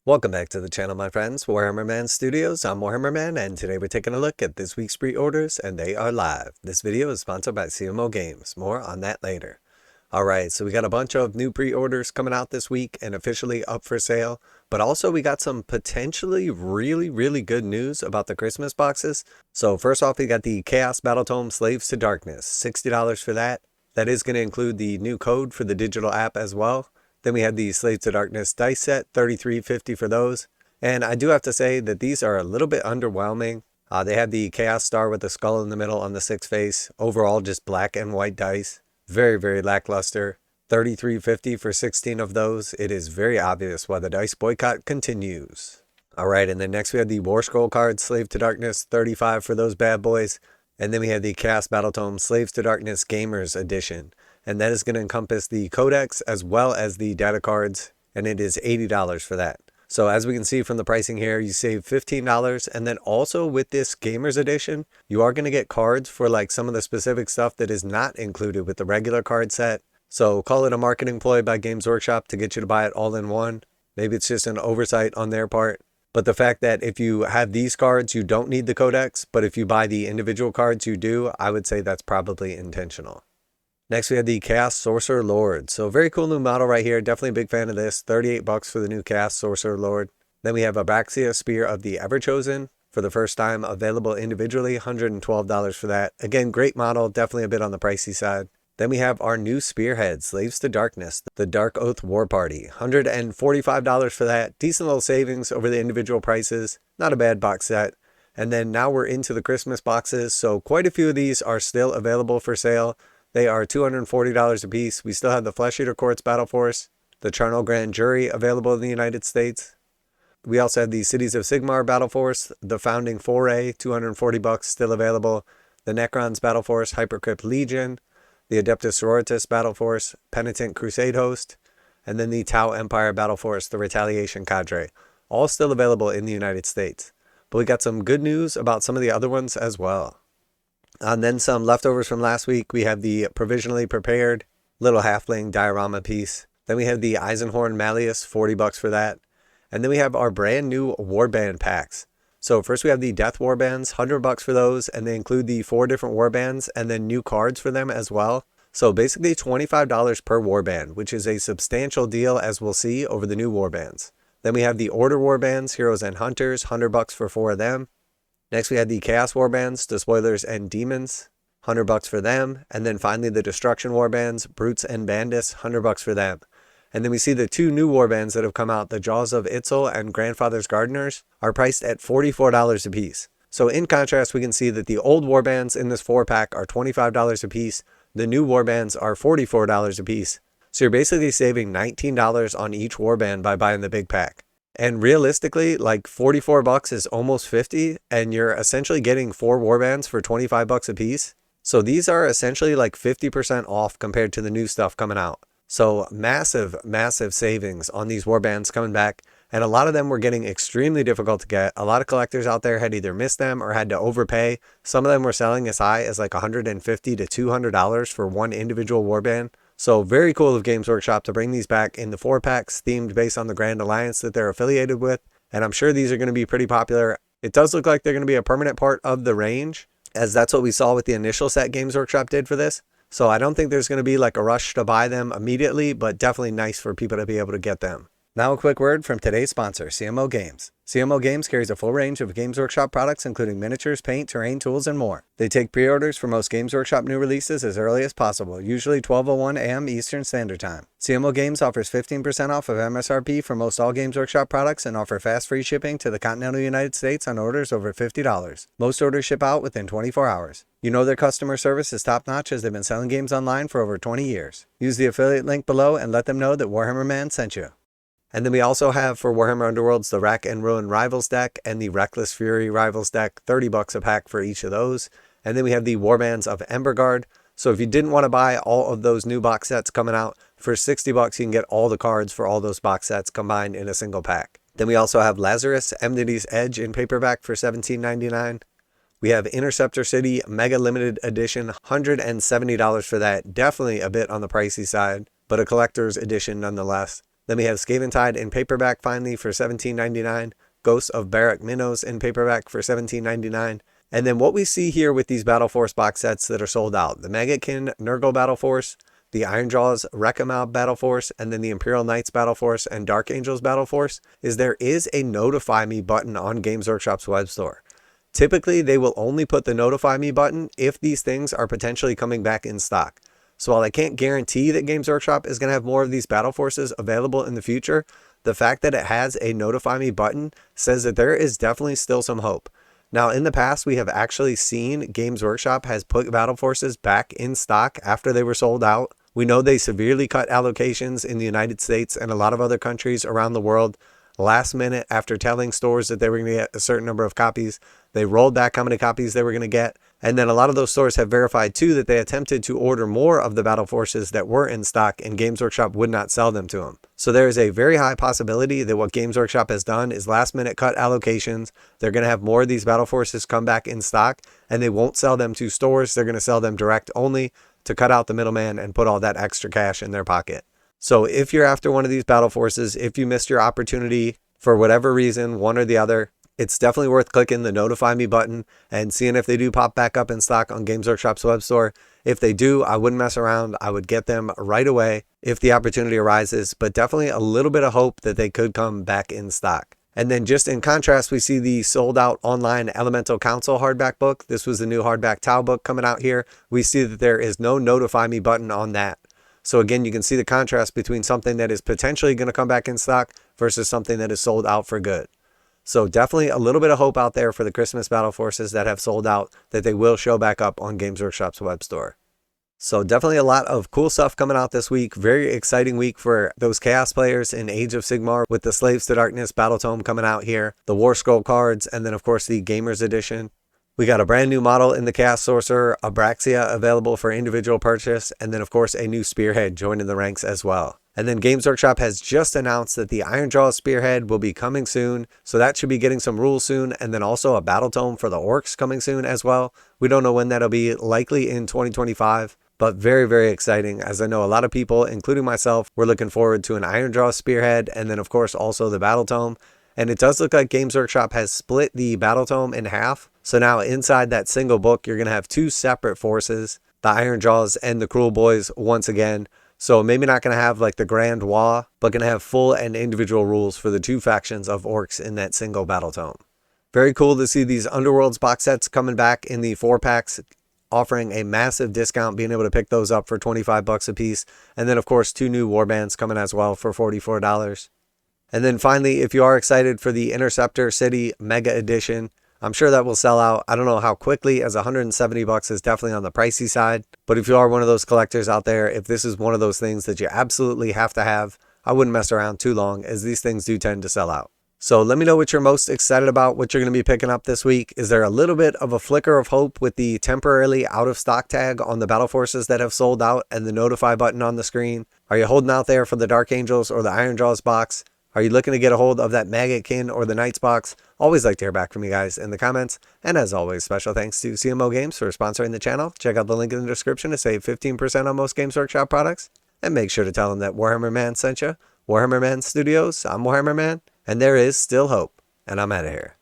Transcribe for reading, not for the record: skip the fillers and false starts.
Welcome back to the channel, my friends. Warhammer Man Studios. I'm Warhammer Man, and today we're taking a look at this week's pre-orders, and they are live. This video is sponsored by CMO Games. More on that later. Alright, so we got a bunch of new pre-orders coming out this week and officially up for sale, but also we got some potentially really good news about the Christmas boxes. So first off, we got the Chaos Battletome Slaves to Darkness, $60 for that. That is going to include the new code for the digital app as well. Then we have the Slaves to Darkness dice set, $33.50 for those. And I do have to say that these are a little bit underwhelming. They have the Chaos Star with the skull in the middle on the 6 face. Overall, just black and white dice. Very lackluster. $33.50 for 16 of those. It is very obvious why the dice boycott continues. Alright, and then next we have the Warscroll Cards, Slave to Darkness, $35 for those bad boys. And then we have the Chaos Battletome Slaves to Darkness Gamers Edition. And that is going to encompass the codex as well as the data cards, and it is $80 for that. So as we can see from the pricing here, you save $15, and then also with this Gamers Edition, you are going to get cards for like some of the specific stuff that is not included with the regular card set. So call it a marketing ploy by Games Workshop to get you to buy it all in one. Maybe it's just an oversight on their part. But the fact that if you have these cards, you don't need the codex, but if you buy the individual cards, you do, I would say that's probably intentional. Next, we have the Chaos Sorcerer Lord. So very cool new model right here. Definitely a big fan of this. $38 for the new Chaos Sorcerer Lord. Then we have Abraxia Spear of the Everchosen for the first time, available individually, $112 for that. Again, great model, definitely a bit on the pricey side. Then we have our new Spearhead, Slaves to Darkness, the Darkoath War Party, $145 for that. Decent little savings over the individual prices. Not a bad box set. And then now we're into the Christmas boxes, so quite a few of these are still available for sale. They are $240 a piece. We still have the Flesh Eater Courts Battle Force, the Charnel Grand Jury available in the United States. We also have the Cities of Sigmar Battle Force, the Founding Foray, $240 still available. The Necrons Battle Force, Hypercrypt Legion, the Adeptus Sororitas Battle Force, Penitent Crusade Host, and then the Tau Empire Battle Force, the Retaliation Cadre. All still available in the United States. But we got some good news about some of the other ones as well. And then some leftovers from last week. We have the provisionally prepared little halfling diorama piece. Then we have the Eisenhorn Malleus, $40 for that. And then we have our brand new Warband packs. So first we have the Death Warbands, $100 for those, and they include the 4 different Warbands and then new cards for them as well. So basically $25 per Warband, which is a substantial deal as we'll see over the new Warbands. Then we have the Order Warbands, Heroes and Hunters, $100 for 4 of them. Next, we had the Chaos Warbands, Despoilers and Daemons, $100 for them. And then finally, the Destruction Warbands, Brutes and Bandits, $100 for them. And then we see the 2 new Warbands that have come out, the Jaws of Itzl and Grandfather's Gardeners, are priced at $44 a piece. So in contrast, we can see that the old Warbands in this 4-pack are $25 a piece. The new Warbands are $44 a piece. So you're basically saving $19 on each Warband by buying the big pack. And realistically, like $44 is almost $50, and you're essentially getting 4 warbands for $25 a piece. So these are essentially like 50% off compared to the new stuff coming out. So massive savings on these warbands coming back. And a lot of them were getting extremely difficult to get. A lot of collectors out there had either missed them or had to overpay. Some of them were selling as high as like $150 to $200 for one individual warband. So very cool of Games Workshop to bring these back in the 4-packs themed based on the Grand Alliance that they're affiliated with. And I'm sure these are going to be pretty popular. It does look like they're going to be a permanent part of the range, as that's what we saw with the initial set Games Workshop did for this. So I don't think there's going to be like a rush to buy them immediately, but definitely nice for people to be able to get them. Now a quick word from today's sponsor, CMO Games. CMO Games carries a full range of Games Workshop products including miniatures, paint, terrain, tools, and more. They take pre-orders for most Games Workshop new releases as early as possible, usually 12:01 a.m. Eastern Standard Time. CMO Games offers 15% off of MSRP for most all Games Workshop products and offer fast free shipping to the continental United States on orders over $50. Most orders ship out within 24 hours. You know their customer service is top-notch as they've been selling games online for over 20 years. Use the affiliate link below and let them know that Warhammer Man sent you. And then we also have for Warhammer Underworlds the Wrack and Ruin Rivals deck and the Reckless Fury Rivals deck, $30 a pack for each of those. And then we have the Warbands of Embergard. So if you didn't want to buy all of those new box sets coming out, for $60 you can get all the cards for all those box sets combined in a single pack. Then we also have Lazarus, Enmity's Edge in paperback for $17.99. We have Interceptor City Mega Limited Edition, $170 for that. Definitely a bit on the pricey side, but a collector's edition nonetheless. Then we have Skaventide in paperback finally for $17.99. Ghosts of Barak Minnows in paperback for $17.99. And then what we see here with these Battle Force box sets that are sold out, the Maggotkin Nurgle Battle Force, the Ironjawz Rechamab Battle Force, and then the Imperial Knights Battle Force and Dark Angels Battle Force, is there is a Notify Me button on Games Workshop's web store. Typically, they will only put the Notify Me button if these things are potentially coming back in stock. So while I can't guarantee that Games Workshop is going to have more of these Battle Forces available in the future, the fact that it has a Notify Me button says that there is definitely still some hope. Now, in the past, we have actually seen Games Workshop has put Battle Forces back in stock after they were sold out. We know they severely cut allocations in the United States and a lot of other countries around the world. Last minute, after telling stores that they were going to get a certain number of copies, they rolled back how many copies they were going to get. And then a lot of those stores have verified too that they attempted to order more of the Battle Forces that were in stock and Games Workshop would not sell them to them. So there is a very high possibility that what Games Workshop has done is last minute cut allocations. They're going to have more of these Battle Forces come back in stock and they won't sell them to stores. They're going to sell them direct only to cut out the middleman and put all that extra cash in their pocket. So if you're after one of these Battle Forces, if you missed your opportunity for whatever reason, one or the other, it's definitely worth clicking the Notify Me button and seeing if they do pop back up in stock on Games Workshop's web store. If they do, I wouldn't mess around. I would get them right away if the opportunity arises, but definitely a little bit of hope that they could come back in stock. And then just in contrast, we see the sold out online Elemental Council hardback book. This was the new hardback Tau book coming out here. We see that there is no Notify Me button on that. So again, you can see the contrast between something that is potentially going to come back in stock versus something that is sold out for good. So definitely a little bit of hope out there for the Christmas Battle Forces that have sold out, that they will show back up on Games Workshop's web store. So definitely a lot of cool stuff coming out this week. Very exciting week for those Chaos players in Age of Sigmar with the Slaves to Darkness Battletome coming out here, the Warscroll Cards, and then of course the Gamers Edition. We got a brand new model in the Chaos Sorcerer, Abraxia, available for individual purchase, and then of course a new Spearhead joining the ranks as well. And then Games Workshop has just announced that the Ironjawz Spearhead will be coming soon, so that should be getting some rules soon, and then also a Battletome for the Orcs coming soon as well. We don't know when that'll be, likely in 2025, but very, very exciting, as I know a lot of people, including myself, were looking forward to an Ironjawz Spearhead, and then of course also the Battletome. And it does look like Games Workshop has split the Battletome in half. So now inside that single book, you're going to have two separate forces, the Ironjawz and the Cruel Boys once again. So maybe not going to have like the Grand Wa, but going to have full and individual rules for the two factions of Orcs in that single Battletome. Very cool to see these Underworlds box sets coming back in the 4-packs, offering a massive discount, being able to pick those up for $25 a piece. And then of course 2 new Warbands coming as well for $44. And then finally, if you are excited for the Interceptor City Mega Edition, I'm sure that will sell out. I don't know how quickly, as $170 is definitely on the pricey side. But if you are one of those collectors out there, if this is one of those things that you absolutely have to have, I wouldn't mess around too long, as these things do tend to sell out. So let me know what you're most excited about, what you're going to be picking up this week. Is there a little bit of a flicker of hope with the temporarily out of stock tag on the Battle Forces that have sold out and the notify button on the screen? Are you holding out there for the Dark Angels or the Ironjawz box? Are you looking to get a hold of that Maggotkin or the Knights box? Always like to hear back from you guys in the comments. And as always, special thanks to CMO Games for sponsoring the channel. Check out the link in the description to save 15% on most Games Workshop products. And make sure to tell them that Warhammer Man sent you. Warhammer Man Studios, I'm Warhammer Man, and there is still hope. And I'm out of here.